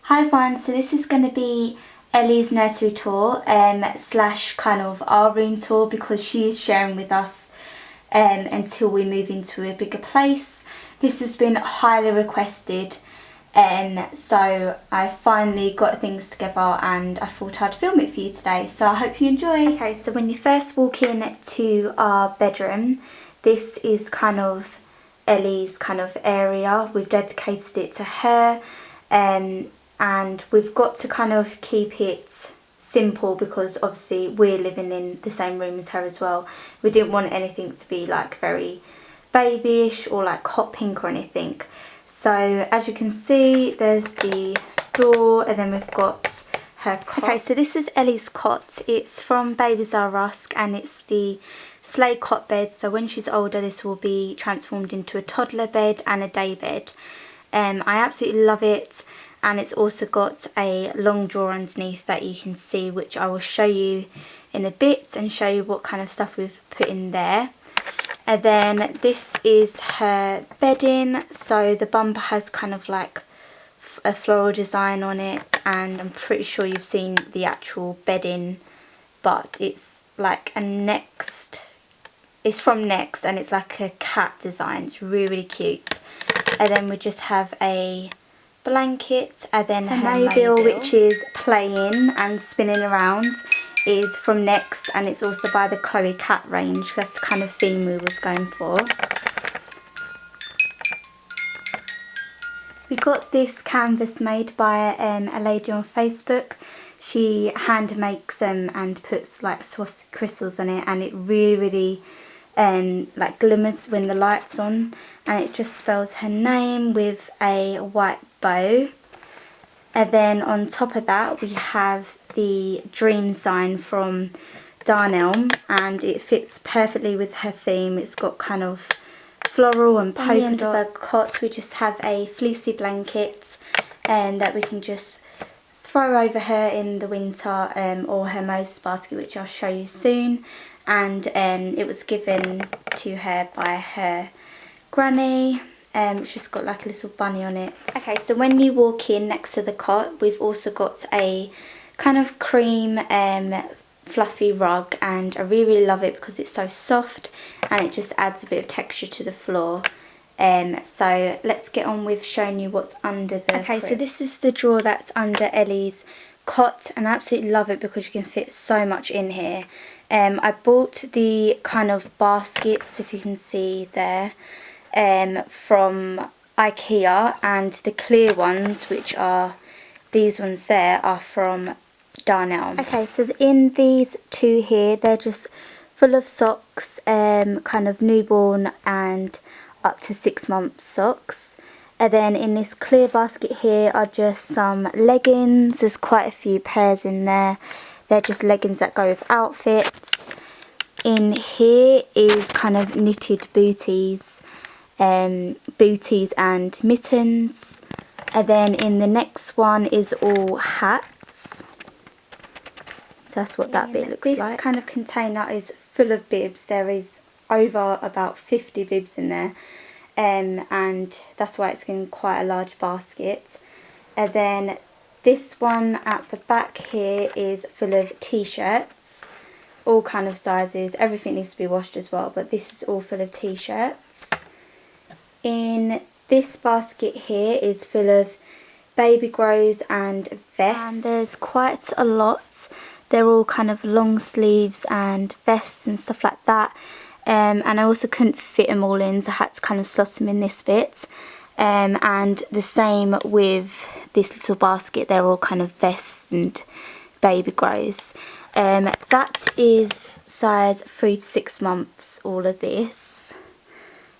Hi everyone, so this is going to be Ellie's nursery tour slash kind of our room tour because she is sharing with us until we move into a bigger place. This has been highly requested, so I finally got things together and I thought I'd film it for you today, so I hope you enjoy. Okay, so when you first walk in to our bedroom, this is kind of Ellie's kind of area. We've dedicated it to her, and we've got to kind of keep it simple because obviously we're living in the same room as her as well. We didn't want anything to be like very babyish or like hot pink or anything. So as you can see, there's the door, and then we've got her cot. Okay, so this is Ellie's cot. It's from Babies R Us and it's the sleigh cot bed. So when she's older, this will be transformed into a toddler bed and a day bed. I absolutely love it. And it's also got a long drawer underneath that you can see, which I will show you in a bit and show you what kind of stuff we've put in there. And then this is her bedding. So the bumper has kind of like a floral design on it, and I'm pretty sure you've seen the actual bedding, but it's like it's from Next and it's like a cat design. It's really, really cute. And then we just have a blanket, and then her Maybill, which is playing and spinning around, is from Next, and it's also by the Chloe Cat range. That's the kind of theme we was going for. We got this canvas made by a lady on Facebook. She hand makes them and puts like Swarovski crystals on it, and it really like glimmers when the light's on, and it just spells her name with a white bow. And then on top of that we have the dream sign from Darnell, and it fits perfectly with her theme. It's got kind of floral and polka dot. On the end of her cot we just have a fleecy blanket that we can just throw over her in the winter, or her Moses basket, which I'll show you soon. And it was given to her by her granny. She's got like a little bunny on it. Okay, so when you walk in next to the cot, we've also got a kind of cream fluffy rug, and I really love it because it's so soft and it just adds a bit of texture to the floor. So let's get on with showing you what's under the crib. So this is the drawer that's under Ellie's cot, and I absolutely love it because you can fit so much in here. I bought the kind of baskets, if you can see there, from IKEA, and the clear ones, which are these ones there, are from Darnell. Okay, so in these two here, they're just full of socks, kind of newborn and up to 6 months socks. And then in this clear basket here are just some leggings. There's quite a few pairs in there. They're just leggings that go with outfits. In here is kind of knitted booties and mittens. And then in the next one is all hats. So that's what that bit looks like. This kind of container is full of bibs. There is over about 50 bibs in there. And that's why it's in quite a large basket. And then this one at the back here is full of t-shirts, all kind of sizes. Everything needs to be washed as well, but this is all full of t-shirts. In this basket here is full of baby grows and vests, and there's quite a lot. They're all kind of long sleeves and vests and stuff like that. And I also couldn't fit them all in, so I had to kind of slot them in this bit. And the same with this little basket, they're all kind of vests and baby grows. That is size 3 to 6 months, all of this.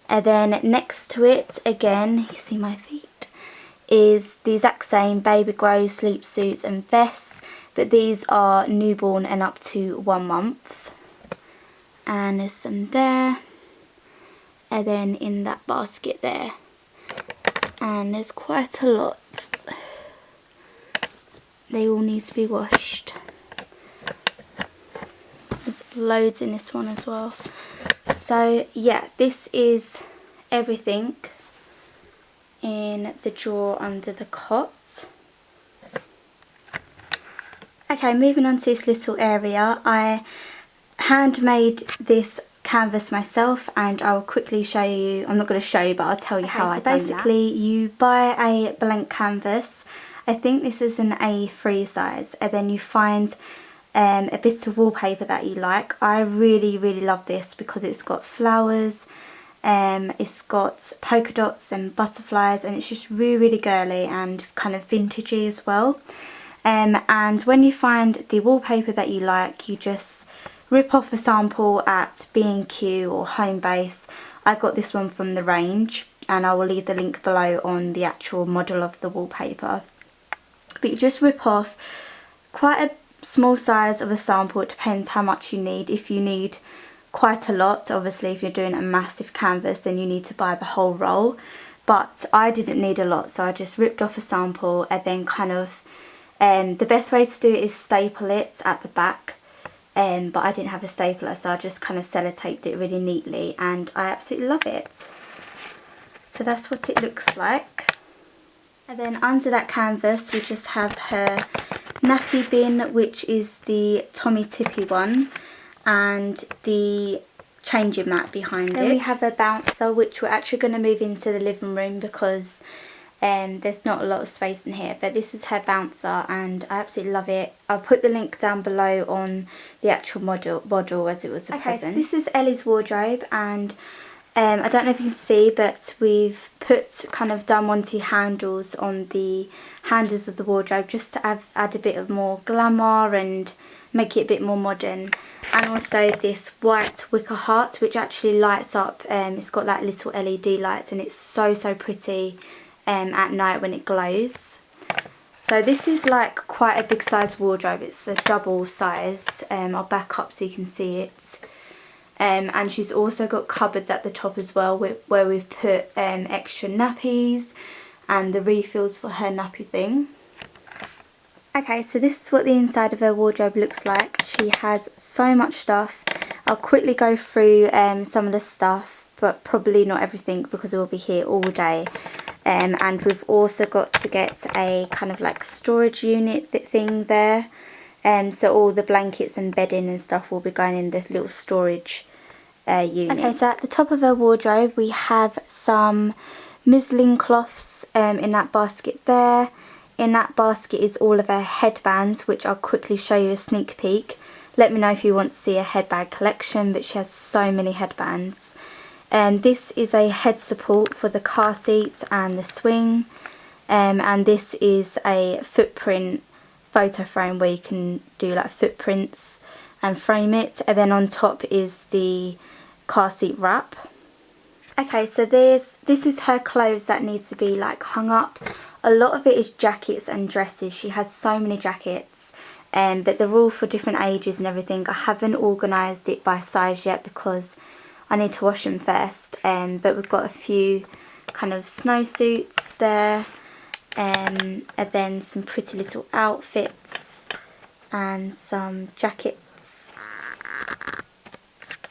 And then next to it, again, you can see my feet, is the exact same baby grows, sleep suits and vests, but these are newborn and up to 1 month. And there's some there, and then in that basket there, and there's quite a lot. They all need to be washed. There's loads in this one as well. So yeah, this is everything in the drawer under the cot. Okay, moving on to this little area. I handmade this canvas myself and I will quickly show you. I'm not going to show you, but I'll tell you how I done that. Basically, you buy a blank canvas. I think this is an A3 size, and then you find a bit of wallpaper that you like. I really love this because it's got flowers, it's got polka dots and butterflies, and it's just really girly and kind of vintagey as well. And when you find the wallpaper that you like, you just rip off a sample at B&Q or Homebase. I got this one from the range, and I will leave the link below on the actual model of the wallpaper. But you just rip off quite a small size of a sample. It depends how much you need. If you need quite a lot, obviously if you're doing a massive canvas, then you need to buy the whole roll. But I didn't need a lot, so I just ripped off a sample, and then kind of the best way to do it is staple it at the back. But I didn't have a stapler, so I just kind of sellotaped it really neatly, and I absolutely love it. So that's what it looks like. And then under that canvas we just have her nappy bin, which is the Tommy Tippy one, and the changing mat behind it. Then we have a bouncer, which we're actually going to move into the living room because there's not a lot of space in here. But this is her bouncer and I absolutely love it. I'll put the link down below on the actual model as it was a present. So this is Ellie's wardrobe, and I don't know if you can see, but we've put kind of diamante handles on the handles of the wardrobe just to add a bit of more glamour and make it a bit more modern. And also this white wicker heart, which actually lights up. It's got like little LED lights, and it's so pretty at night when it glows. So this is like quite a big size wardrobe. It's a double size. I'll back up so you can see it. And she's also got cupboards at the top as well, where we've put extra nappies and the refills for her nappy thing. Okay, so this is what the inside of her wardrobe looks like. She has so much stuff. I'll quickly go through some of the stuff, but probably not everything because we'll be here all day. And we've also got to get a kind of like storage unit thing there. So all the blankets and bedding and stuff will be going in this little storage unit. Okay, so at the top of her wardrobe we have some muslin cloths in that basket there. In that basket is all of her headbands, which I'll quickly show you a sneak peek. Let me know if you want to see a headband collection, but she has so many headbands. This is a head support for the car seat and the swing, and this is a footprint photo frame where you can do like footprints and frame it. And then on top is the car seat wrap. Okay, so this is her clothes that needs to be like hung up. A lot of it is jackets and dresses. She has so many jackets, but they're all for different ages and everything. I haven't organised it by size yet because I need to wash them first. But we've got a few kind of snowsuits there, and then some pretty little outfits and some jackets.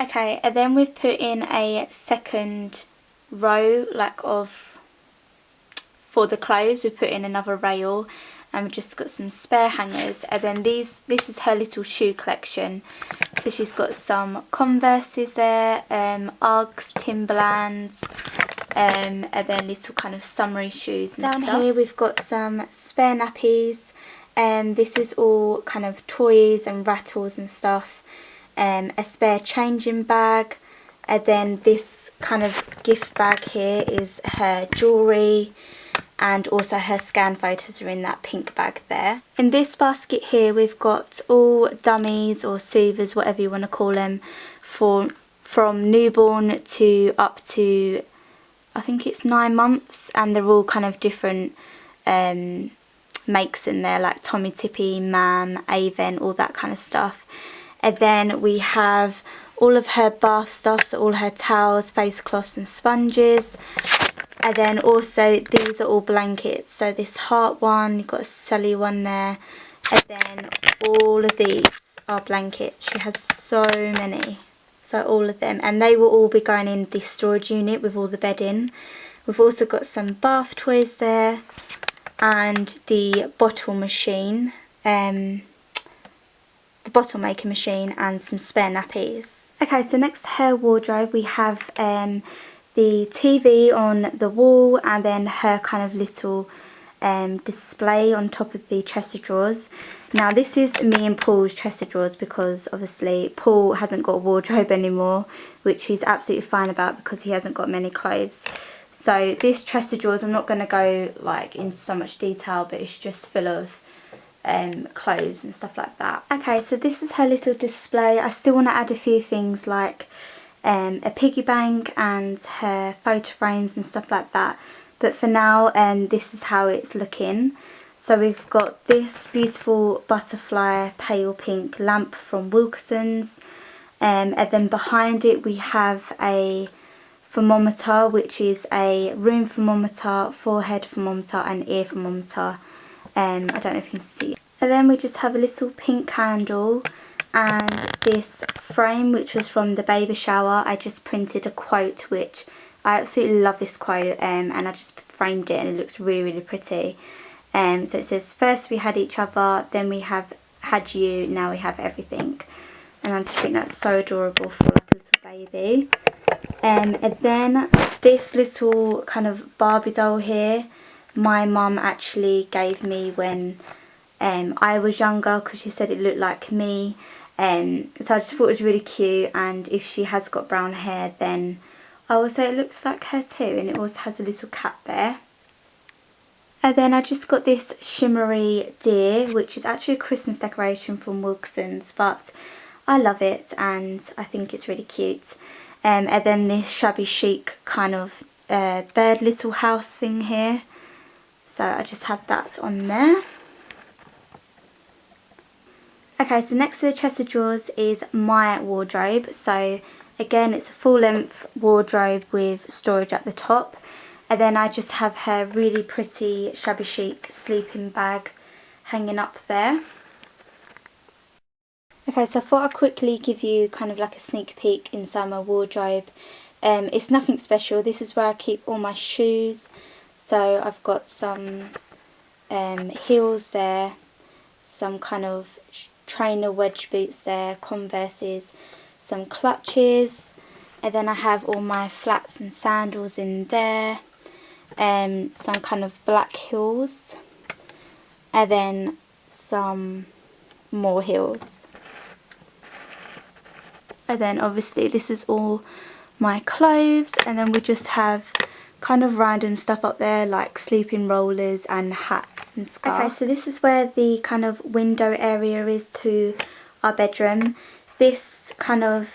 Okay, and then we've put in a second row for the clothes. We've put in another rail, and we've just got some spare hangers. And then this is her little shoe collection. So she's got some Converses there, Uggs, Timberlands, and then little kind of summery shoes and stuff. Down here we've got some spare nappies. This is all kind of toys and rattles and stuff. A spare changing bag, and then this kind of gift bag here is her jewellery, and also her scan photos are in that pink bag there. In this basket here we've got all dummies or soothers, whatever you want to call them, from newborn to up to I think it's 9 months, and they're all kind of different makes in there, like Tommy Tippy, Mam, Avon, all that kind of stuff. And then we have all of her bath stuff, so all her towels, face cloths and sponges. And then also these are all blankets. So this heart one, you've got a Sally one there. And then all of these are blankets. She has so many. So all of them. And they will all be going in the storage unit with all the bedding. We've also got some bath toys there. And the bottle machine. the bottle making machine and some spare nappies. Okay, so next to her wardrobe we have the TV on the wall, and then her kind of little display on top of the chest of drawers. Now this is me and Paul's chest of drawers, because obviously Paul hasn't got a wardrobe anymore, which he's absolutely fine about because he hasn't got many clothes. So this chest of drawers, I'm not going to go like into so much detail, but it's just full of clothes and stuff like that. Okay, so this is her little display. I still want to add a few things like a piggy bank and her photo frames and stuff like that, but for now this is how it's looking. So we've got this beautiful butterfly pale pink lamp from Wilkinson's, and then behind it we have a thermometer, which is a room thermometer, forehead thermometer and ear thermometer. I don't know if you can see it. And then we just have a little pink candle and this frame, which was from the baby shower. I just printed a quote, which I absolutely love this quote, and I just framed it and it looks really, really pretty. So it says, first we had each other, then we have had you, now we have everything. And I just think that's so adorable for like a little baby. And then this little kind of Barbie doll here, my mum actually gave me when I was younger, because she said it looked like me. So I just thought it was really cute, and if she has got brown hair then I would say it looks like her too, and it also has a little cap there. And then I just got this shimmery deer, which is actually a Christmas decoration from Wilkinson's, but I love it and I think it's really cute. And then this shabby chic kind of bird little house thing here. So I just have that on there. Okay, so next to the chest of drawers is my wardrobe. So again, it's a full length wardrobe with storage at the top. And then I just have her really pretty shabby chic sleeping bag hanging up there. Okay, so I thought I'd quickly give you kind of like a sneak peek inside my wardrobe. It's nothing special. This is where I keep all my shoes. So I've got some heels there, some kind of trainer wedge boots there, Converses, some clutches, and then I have all my flats and sandals in there. Some kind of black heels, and then some more heels. And then obviously this is all my clothes, and then we just have kind of random stuff up there like sleeping rollers and hats and scarves. Okay, so this is where the kind of window area is to our bedroom. This kind of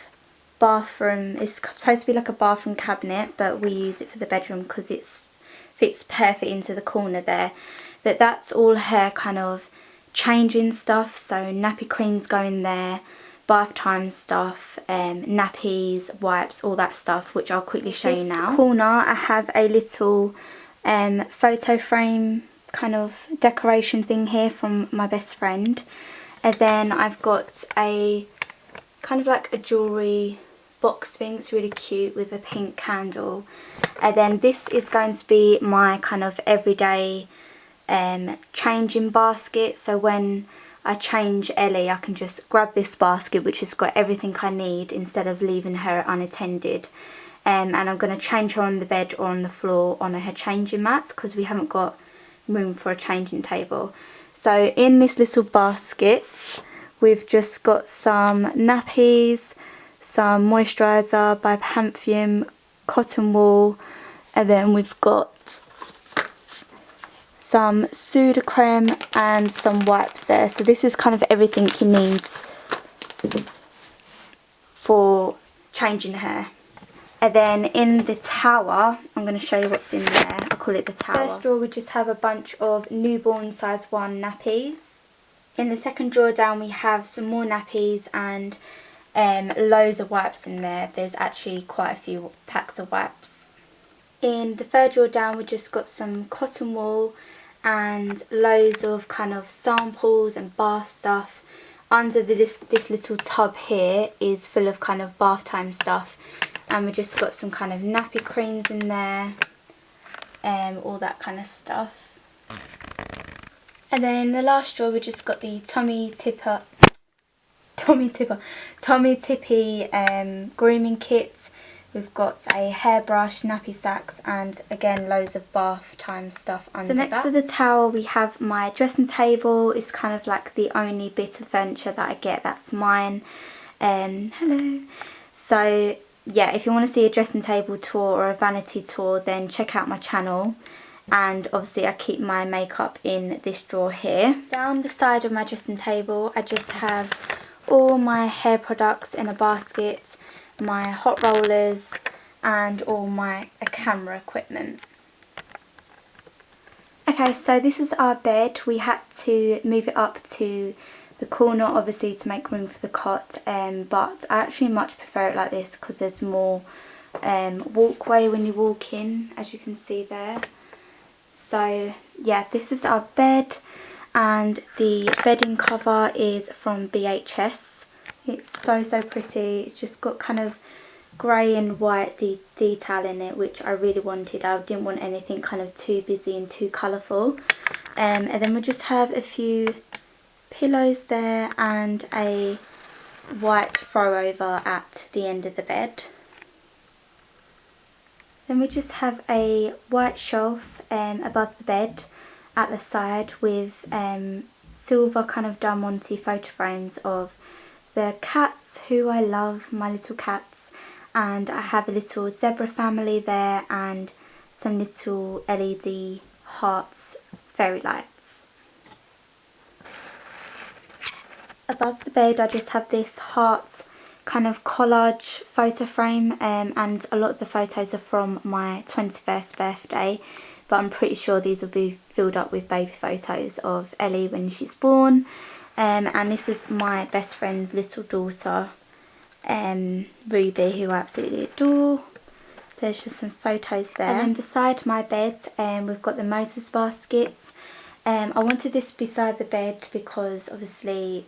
bathroom is supposed to be like a bathroom cabinet, but we use it for the bedroom because it fits perfect into the corner there. But that's all her kind of changing stuff, so nappy creams go in there, bath time stuff, nappies, wipes, all that stuff, which I'll quickly show you now. In this corner I have a little photo frame kind of decoration thing here from my best friend, and then I've got a kind of like a jewellery box thing. It's really cute with a pink candle. And then this is going to be my kind of everyday changing basket, so when I change Ellie I can just grab this basket which has got everything I need instead of leaving her unattended. And I'm going to change her on the bed or on the floor on her changing mat because we haven't got room for a changing table. So in this little basket we've just got some nappies, some moisturiser by Pantheon, cotton wool, and then we've got some Sudocreme and some wipes there. So this is kind of everything you need for changing her. And then in the tower, I'm going to show you what's in there. I call it the tower. First drawer we just have a bunch of newborn size 1 nappies. In the second drawer down we have some more nappies and loads of wipes in there. There's actually quite a few packs of wipes. In the third drawer down we just got some cotton wool and loads of kind of samples and bath stuff. Under this little tub here is full of kind of bath time stuff, and we just got some kind of nappy creams in there, all that kind of stuff. And then in the last drawer we just got the tummy tipper Tommy Tippy grooming kit. We've got a hairbrush, nappy sacks, and again loads of bath time stuff under that. So next to the towel we have my dressing table. It's kind of like the only bit of furniture that I get that's mine. Hello. So yeah, if you want to see a dressing table tour or a vanity tour, then check out my channel. And obviously I keep my makeup in this drawer here. Down the side of my dressing table I just have all my hair products in a basket, my hot rollers, and all my camera equipment. Okay, so this is our bed. We had to move it up to the corner obviously to make room for the cot, but I actually much prefer it like this because there's more walkway when you walk in, as you can see there. So yeah, this is our bed, and the bedding cover is from BHS. It's so pretty. It's just got kind of grey and white detail in it, which I really wanted. I didn't want anything kind of too busy and too colourful. And then we just have a few pillows there and a white throw over at the end of the bed. Then we just have a white shelf above the bed at the side with silver kind of diamante photo frames of the cats who I love, my little cats, and I have a little zebra family there and some little LED hearts, fairy lights. Above the bed I just have this heart kind of collage photo frame, and a lot of the photos are from my 21st birthday, but I'm pretty sure these will be filled up with baby photos of Ellie when she's born. And this is my best friend's little daughter, Ruby, who I absolutely adore. So there's just some photos there. And then beside my bed we've got the Moses baskets. I wanted this beside the bed because obviously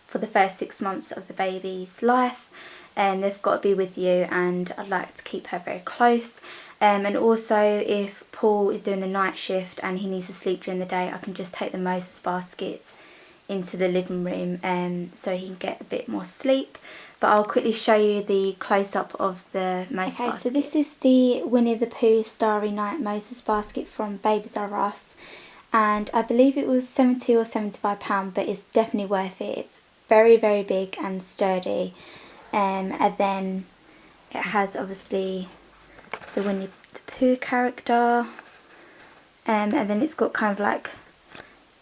for the first 6 months of the baby's life they've got to be with you, and I'd like to keep her very close. And also if Paul is doing a night shift and he needs to sleep during the day, I can just take the Moses baskets into the living room so he can get a bit more sleep. But I'll quickly show you the close-up of the Moses basket. So this is the Winnie the Pooh Starry Night Moses basket from Babies R Us, and I believe it was £70 or £75, but it's definitely worth it. It's very big and sturdy, and then it has obviously the Winnie the Pooh character, and then it's got kind of like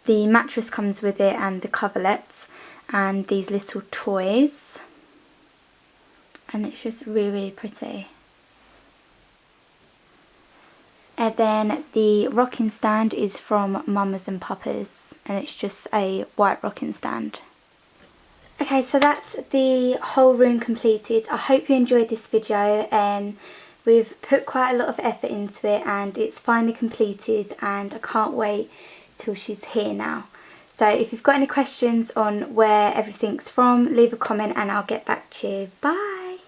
the mattress comes with it and the coverlets and these little toys, and it's just really pretty. And then the rocking stand is from Mamas and Papas, and it's just a white rocking stand. Okay, so that's the whole room completed. I hope you enjoyed this video. We've put quite a lot of effort into it and it's finally completed, and I can't wait till she's here now. So if you've got any questions on where everything's from, leave a comment and I'll get back to you. Bye!